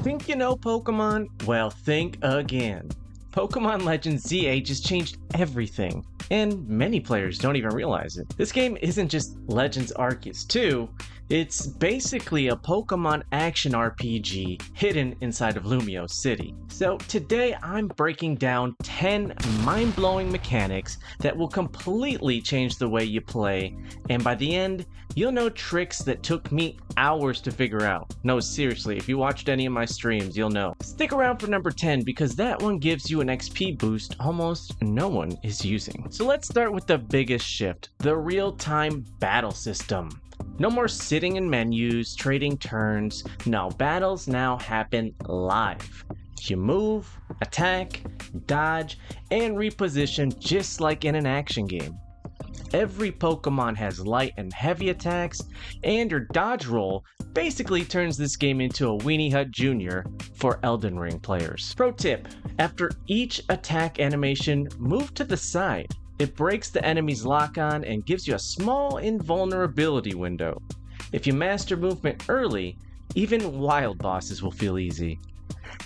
Think you know Pokemon? Well, think again. Pokemon Legends Z-A just changed everything, and many players don't even realize it. This game isn't just Legends Arceus 2, it's basically a Pokemon action RPG hidden inside of Lumio City. So today I'm breaking down 10 mind-blowing mechanics that will completely change the way you play, and by the end, you'll know tricks that took me hours to figure out. No, seriously, if you watched any of my streams, you'll know. Stick around for number 10 because that one gives you an XP boost almost no one is using. So let's start with the biggest shift, the real-time battle system. No more sitting in menus, trading turns. No, battles now happen live. You move, attack, dodge, and reposition just like in an action game. Every Pokemon has light and heavy attacks, and your dodge roll basically turns this game into a Weenie Hut Jr. for Elden Ring players. Pro tip, after each attack animation, move to the side. It breaks the enemy's lock-on and gives you a small invulnerability window. If you master movement early, even wild bosses will feel easy.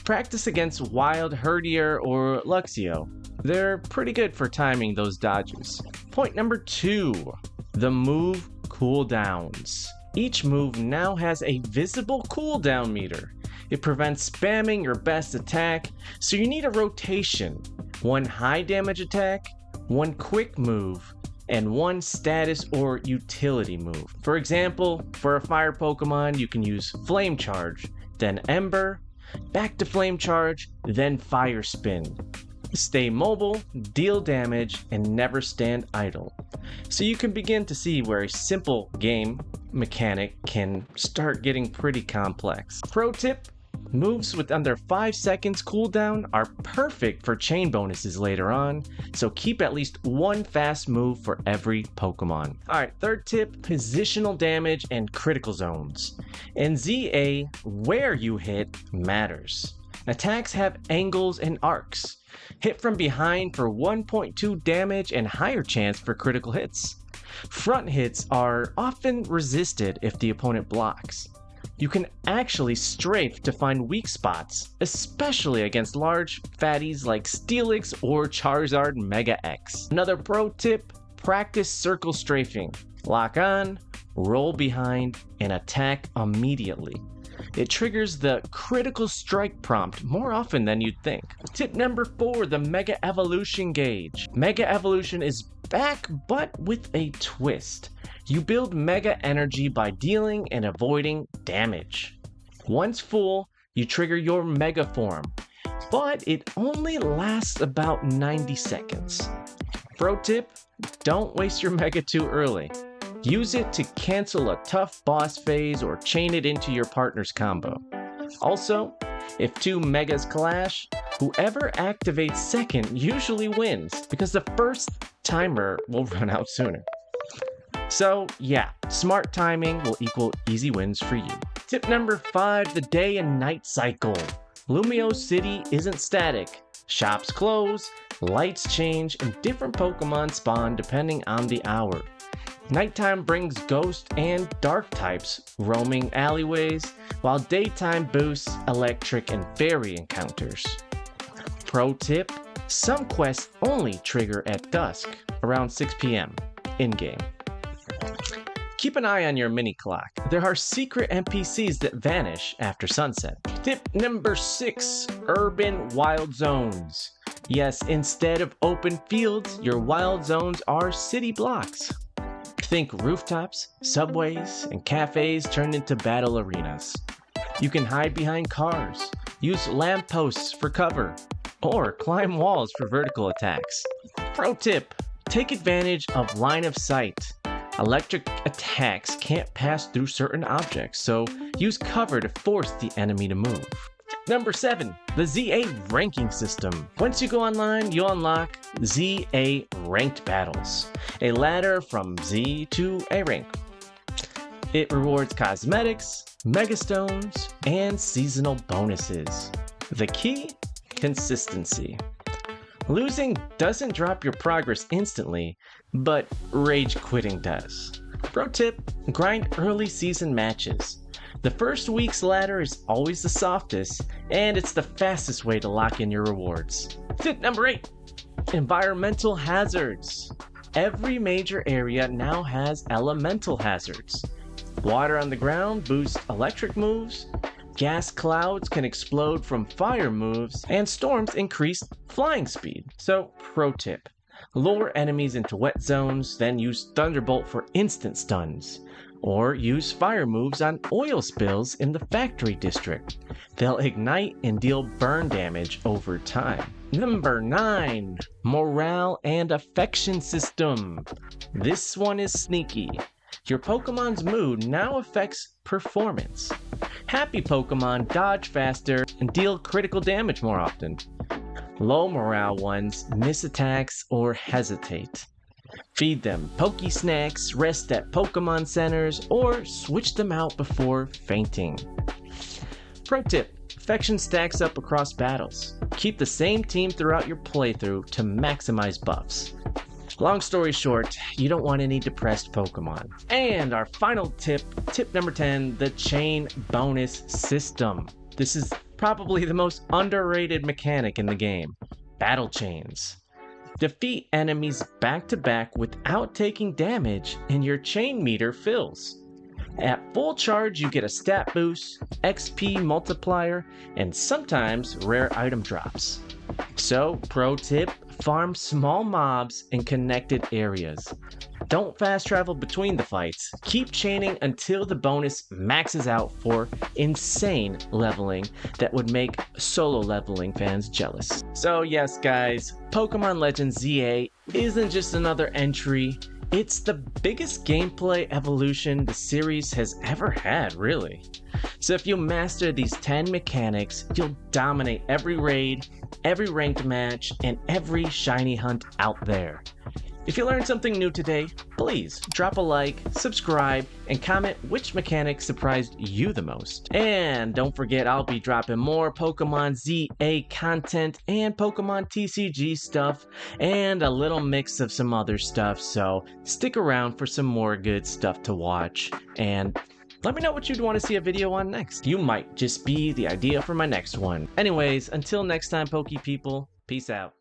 Practice against Wild Herdier or Luxio. They're pretty good for timing those dodges. Point number 2, the move cooldowns. Each move now has a visible cooldown meter. It prevents spamming your best attack, so you need a rotation. One high damage attack, one quick move, and one status or utility move. For example, for a fire Pokemon, you can use Flame Charge, then Ember, back to Flame Charge, then Fire Spin. Stay mobile, deal damage, and never stand idle. So you can begin to see where a simple game mechanic can start getting pretty complex. Pro tip, moves with under 5 seconds cooldown are perfect for chain bonuses later on, so keep at least one fast move for every Pokemon. Alright, third tip, positional damage and critical zones. In ZA, where you hit matters. Attacks have angles and arcs. Hit from behind for 1.2 damage and higher chance for critical hits. Front hits are often resisted if the opponent blocks. You can actually strafe to find weak spots, especially against large fatties like Steelix or Charizard Mega X. Another pro tip, practice circle strafing. Lock on, roll behind, and attack immediately. It triggers the critical strike prompt more often than you'd think. Tip number 4, the Mega Evolution gauge. Mega Evolution is back, but with a twist. You build Mega Energy by dealing and avoiding damage. Once full, you trigger your Mega form, but it only lasts about 90 seconds. Pro tip, don't waste your Mega too early. Use it to cancel a tough boss phase or chain it into your partner's combo. Also, if two Megas clash, whoever activates second usually wins because the first timer will run out sooner. So yeah, smart timing will equal easy wins for you. Tip number 5, the day and night cycle. Lumio City isn't static. Shops close, lights change, and different Pokemon spawn depending on the hour. Nighttime brings ghost and dark types roaming alleyways, while daytime boosts electric and fairy encounters. Pro tip, some quests only trigger at dusk, around 6 p.m. in-game. Keep an eye on your mini clock. There are secret NPCs that vanish after sunset. Tip number 6, urban wild zones. Yes, instead of open fields, your wild zones are city blocks. Think rooftops, subways, and cafes turned into battle arenas. You can hide behind cars, use lampposts for cover, or climb walls for vertical attacks. Pro tip, take advantage of line of sight. Electric attacks can't pass through certain objects, so use cover to force the enemy to move. Number 7, the ZA ranking system. Once you go online, you unlock ZA ranked battles, a ladder from Z to A rank. It rewards cosmetics, megastones, and seasonal bonuses. The key? Consistency. Losing doesn't drop your progress instantly, but rage quitting does. Pro tip, grind early season matches. The first week's ladder is always the softest, and it's the fastest way to lock in your rewards. Tip number 8, environmental hazards. Every major area now has elemental hazards. Water on the ground boosts electric moves, gas clouds can explode from fire moves, and storms increase flying speed. So, pro tip, lure enemies into wet zones, then use Thunderbolt for instant stuns. Or use fire moves on oil spills in the factory district. They'll ignite and deal burn damage over time. Number 9, morale and affection system. This one is sneaky. Your Pokemon's mood now affects performance. Happy Pokemon dodge faster and deal critical damage more often. Low morale ones miss attacks or hesitate. Feed them Poke Snacks, rest at Pokemon centers, or switch them out before fainting. Pro tip, affection stacks up across battles. Keep the same team throughout your playthrough to maximize buffs. Long story short, you don't want any depressed Pokemon. And our final tip, tip number 10, the chain bonus system. This is probably the most underrated mechanic in the game. Battle chains. Defeat enemies back to back without taking damage and your chain meter fills. At full charge you get a stat boost, XP multiplier, and sometimes rare item drops. So, pro tip, farm small mobs in connected areas. Don't fast travel between the fights. Keep chaining until the bonus maxes out for insane leveling that would make solo leveling fans jealous. So yes guys, Pokemon Legends Z-A isn't just another entry, it's the biggest gameplay evolution the series has ever had, really. So if you master these 10 mechanics, you'll dominate every raid, every ranked match, and every shiny hunt out there. If you learned something new today, please drop a like, subscribe, and comment which mechanic surprised you the most. And don't forget, I'll be dropping more Pokemon Z-A content and Pokemon TCG stuff, and a little mix of some other stuff, so stick around for some more good stuff to watch, and let me know what you'd want to see a video on next. You might just be the idea for my next one. Anyways, until next time, Poke people, peace out.